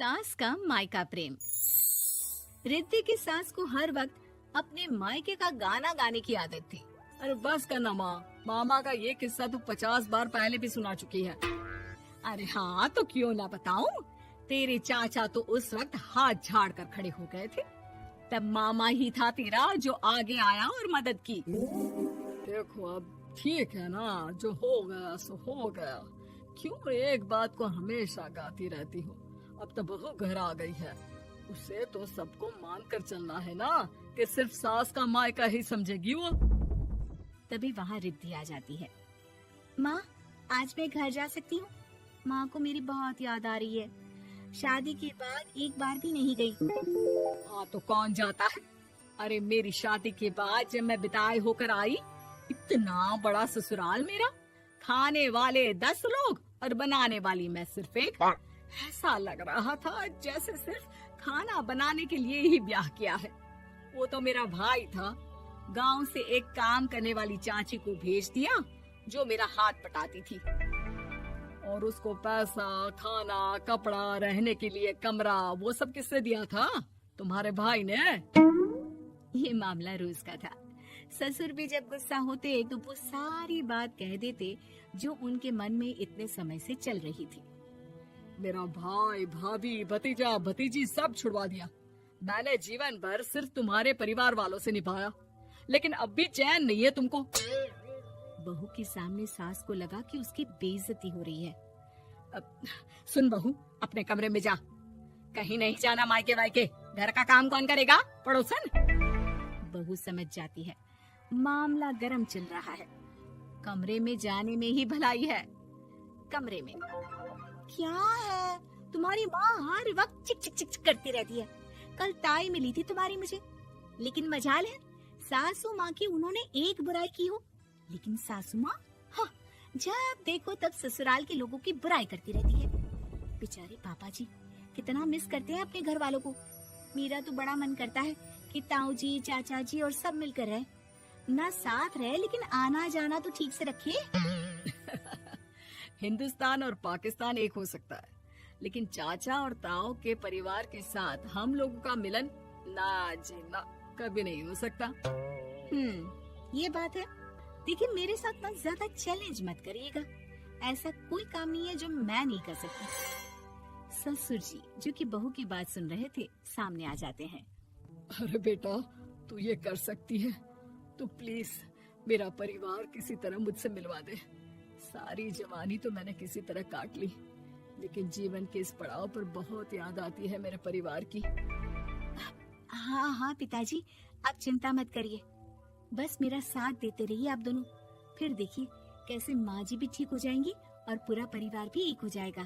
सास का मायका प्रेम। रिद्धि की सास को हर वक्त अपने मायके का गाना गाने की आदत थी। अरे बस करना माँ, मामा का ये किस्सा तो 50 बार पहले भी सुना चुकी है। अरे हाँ, तो क्यों ना बताऊं। तेरे चाचा तो उस वक्त हाथ झाड़ कर खड़े हो गए थे। तब मामा ही था तेरा जो आगे आया और मदद की। देखो अब ठीक है ना, जो हो गया सो हो गया। क्यों एक बात को हमेशा गाती रहती हो। अब तो बहू घर आ गई है, उसे तो सबको मान कर चलना है ना, कि सिर्फ सास का मायका ही समझेगी वो। तभी वहाँ रिद्धि आ जाती है। माँ, आज मैं घर जा सकती हूँ? माँ को मेरी बहुत याद आ रही है। शादी के बाद एक बार भी नहीं गई। हाँ तो कौन जाता है। अरे मेरी शादी के बाद जब मैं विदाई होकर आई, इतना बड़ा ससुराल मेरा, खाने वाले 10 लोग और बनाने वाली मैं सिर्फ एक। ऐसा लग रहा था जैसे सिर्फ खाना बनाने के लिए ही ब्याह किया है। वो तो मेरा भाई था, गांव से एक काम करने वाली चाची को भेज दिया जो मेरा हाथ पटाती थी, और उसको पैसा, खाना, कपड़ा, रहने के लिए कमरा, वो सब किसने दिया था? तुम्हारे भाई ने। ये मामला रोज का था। ससुर भी जब गुस्सा होते तो वो सारी बात कह देते जो उनके मन में इतने समय से चल रही थी। मेरा भाई, भाभी, भतीजा, भतीजी सब छुड़वा दिया। मैंने जीवन भर सिर्फ तुम्हारे परिवार वालों से निभाया, लेकिन अब भी चैन नहीं है तुमको। बहू के सामने सास को लगा कि उसकी बेइज्जती हो रही है। अब सुन बहू, अपने कमरे में जा, कहीं नहीं जाना मायके वायके। घर का काम कौन करेगा? पड़ोसन। बहू समझ जाती है मामला गर्म चल रहा है। कमरे में जाने में ही भलाई है। कमरे में क्या है? तुम्हारी माँ हर वक्त चिक चिक चिक चिक करती रहती है। कल ताई मिली थी तुम्हारी मुझे, लेकिन मजाल है सासू माँ की उन्होंने एक बुराई की हो, लेकिन सासू माँ हाँ, जब देखो तब ससुराल के लोगों की बुराई करती रहती है। बेचारे पापा जी कितना मिस करते हैं अपने घर वालों को। मेरा तो बड़ा मन करता है कि ताऊ जी, चाचा जी और सब मिलकर रहे, ना साथ रहे लेकिन आना जाना तो ठीक से रखे। हिंदुस्तान और पाकिस्तान एक हो सकता है, लेकिन चाचा और ताऊ के परिवार के साथ हम लोगों का मिलन ना जी ना, कभी नहीं हो सकता। ये बात है। देखिए मेरे साथ ना ज्यादा चैलेंज मत करिएगा। ऐसा कोई काम नहीं है जो मैं नहीं कर सकती। ससुर जी जो कि बहू की बात सुन रहे थे सामने आ जाते हैं। अरे बेटा, तू ये कर सकती है तो प्लीज मेरा परिवार किसी तरह मुझसे मिलवा दे। सारी जवानी तो मैंने किसी तरह काट ली, लेकिन जीवन के इस पड़ाव पर बहुत याद आती है मेरे परिवार की। हाँ हाँ पिताजी, आप चिंता मत करिए, बस मेरा साथ देते रहिए आप दोनों। फिर देखिए कैसे माँ जी भी ठीक हो जाएंगी और पूरा परिवार भी एक हो जाएगा।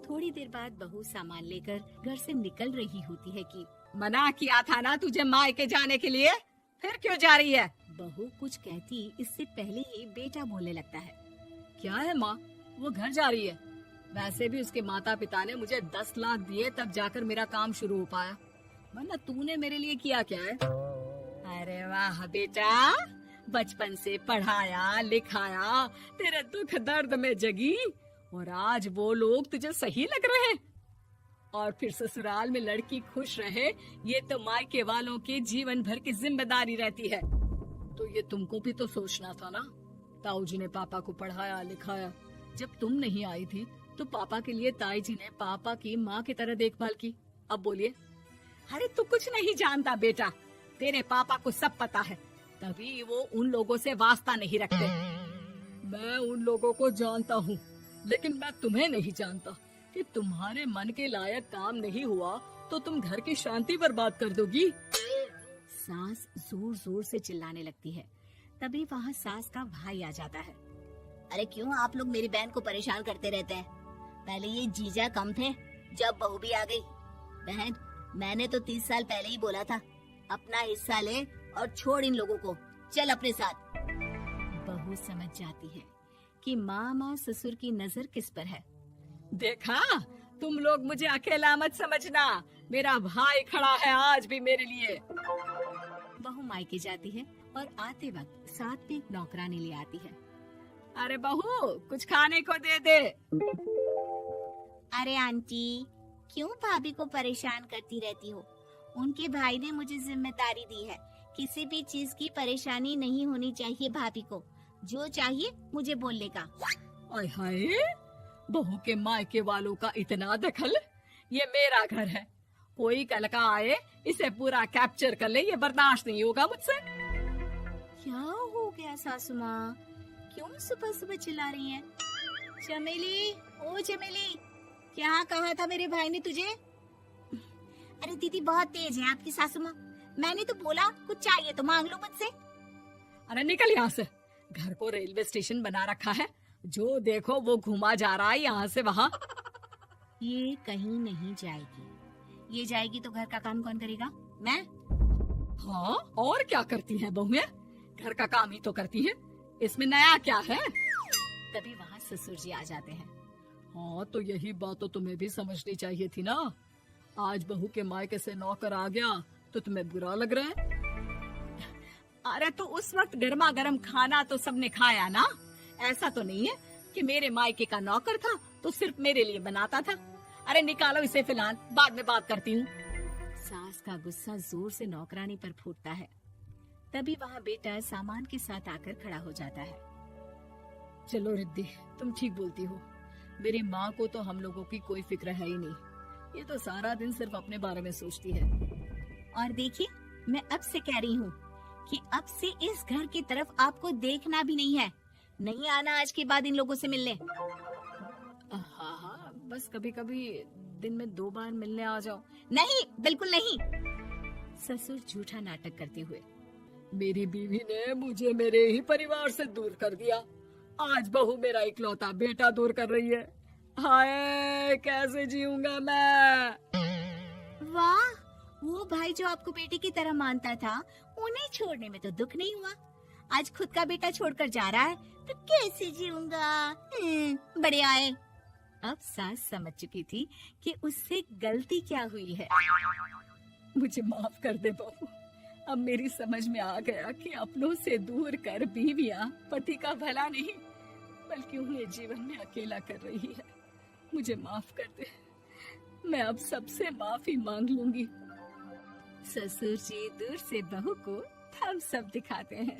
थोड़ी देर बाद बहू सामान लेकर घर से निकल रही होती है कि मना किया था ना तुझे मायके जाने के लिए, फिर क्यों जा रही है? बहू कुछ कहती इससे पहले ही बेटा बोलने लगता है। क्या है माँ, वो घर जा रही है। वैसे भी उसके माता पिता ने मुझे 10 लाख दिए तब जाकर मेरा काम शुरू हो पाया, वरना तूने मेरे लिए किया क्या है? अरे वाह बेटा, बचपन से पढ़ाया लिखाया, तेरे दुख दर्द में जगी, और आज वो लोग तुझे सही लग रहे हैं। और फिर ससुराल में लड़की खुश रहे, ये तो मायके वालों की जीवन भर की जिम्मेदारी रहती है। तो ये तुमको भी तो सोचना था ना। ताऊ जी ने पापा को पढ़ाया लिखाया, जब तुम नहीं आई थी तो पापा के लिए ताई जी ने पापा की माँ की तरह देखभाल की। अब बोलिए। अरे तू कुछ नहीं जानता बेटा, तेरे पापा को सब पता है, तभी वो उन लोगों से वास्ता नहीं रखते। मैं उन लोगों को जानता हूँ, लेकिन मैं तुम्हें नहीं जानता कि तुम्हारे मन के लायक काम नहीं हुआ तो तुम घर की शांति बर्बाद कर दोगी। सास जोर जोर से चिल्लाने लगती है। तभी वहाँ सास का भाई आ जाता है। अरे क्यों आप लोग मेरी बहन को परेशान करते रहते हैं? पहले ये जीजा कम थे, जब बहू भी आ गई। बहन, मैंने तो 30 साल पहले ही बोला था, अपना हिस्सा ले और छोड़ इन लोगों को, चल अपने साथ। बहू समझ जाती है कि मामा ससुर की नजर किस पर है। देखा, तुम लोग मुझे अकेला मत समझना, मेरा भाई खड़ा है आज भी मेरे लिए। बहू मायके जाती है और आते वक्त साथ में एक नौकरानी ले आती है। अरे बहू, कुछ खाने को दे दे। अरे आंटी, क्यों भाभी को परेशान करती रहती हो? उनके भाई ने मुझे जिम्मेदारी दी है। किसी भी चीज की परेशानी नहीं होनी चाहिए भाभी को। जो चाहिए मुझे बोलने का। आय हाय, बहू के मायके वालों का इतना दखल। ये मेरा घर है, कोई कल का आए इसे पूरा कैप्चर कर ले, ये बर्दाश्त नहीं होगा मुझसे। क्या हो गया सासू माँ? क्यों सुबह सुबह चिल्ला रही हैं? चमेली, ओ चमेली, क्या कहा था मेरे भाई ने तुझे? अरे दीदी बहुत तेज है आपकी सासू माँ। मैंने तो बोला कुछ चाहिए तो मांग लो मुझसे। अरे निकल यहाँ से, घर को रेलवे स्टेशन बना रखा है, जो देखो वो घुमा जा रहा है यहाँ से वहाँ। ये कहीं नहीं जाएगी। ये जाएगी तो घर का काम कौन करेगा? मैं। हाँ, और क्या करती है बहुएं? घर का काम ही तो करती है, इसमें नया क्या है? तभी वहाँ ससुर जी आ जाते हैं। हाँ, तो यही बात तो तुम्हें भी समझनी चाहिए थी ना। आज बहू के मायके से नौकर आ गया तो तुम्हें बुरा लग रहा है? अरे तो उस वक्त गर्मा गर्म खाना तो सबने खाया ना। ऐसा तो नहीं है कि मेरे मायके का नौकर था तो सिर्फ मेरे लिए बनाता था। अरे निकालो इसे, फिलहाल बाद में बात करती हूँ। सास का गुस्सा जोर से नौकरानी पर फूटता है। तभी वहाँ बेटा सामान के साथ आकर खड़ा हो जाता है। चलो रिद्धि, तुम ठीक बोलती हो। मेरी माँ को तो हम लोगों की कोई फिक्र है ही नहीं, ये तो सारा दिन सिर्फ अपने बारे में सोचती है। और देखिए, मैं अब से कह रही हूँ कि अब से इस घर की तरफ आपको देखना भी नहीं है। नहीं आना आज के बाद इन लोगों से मिलने। हाँ, बस कभी कभी दिन में 2 बार मिलने आ जाओ। नहीं, बिल्कुल नहीं। ससुर झूठा नाटक करते हुए। मेरी बीवी ने मुझे मेरे ही परिवार से दूर कर दिया, आज बहू मेरा इकलौता बेटा दूर कर रही है। हाय, कैसे जीऊंगा मैं? वाह, वो भाई जो आपको बेटे की तरह मानता था, उन्हें छोड़ने में तो दुख नहीं हुआ। आज खुद का बेटा छोड़कर जा रहा है तो कैसे जीऊंगा? बड़े आए। अब सास समझ चुकी थी कि उससे गलती क्या हुई है। मुझे माफ कर दे बहू, अब मेरी समझ में आ गया कि अपनों से दूर कर बीवियां पति का भला नहीं बल्कि उन्हें जीवन में अकेला कर रही है। मुझे माफ कर दे, मैं अब सबसे माफी मांग लूंगी। ससुर जी दूर से बहू को थम्स अप दिखाते हैं।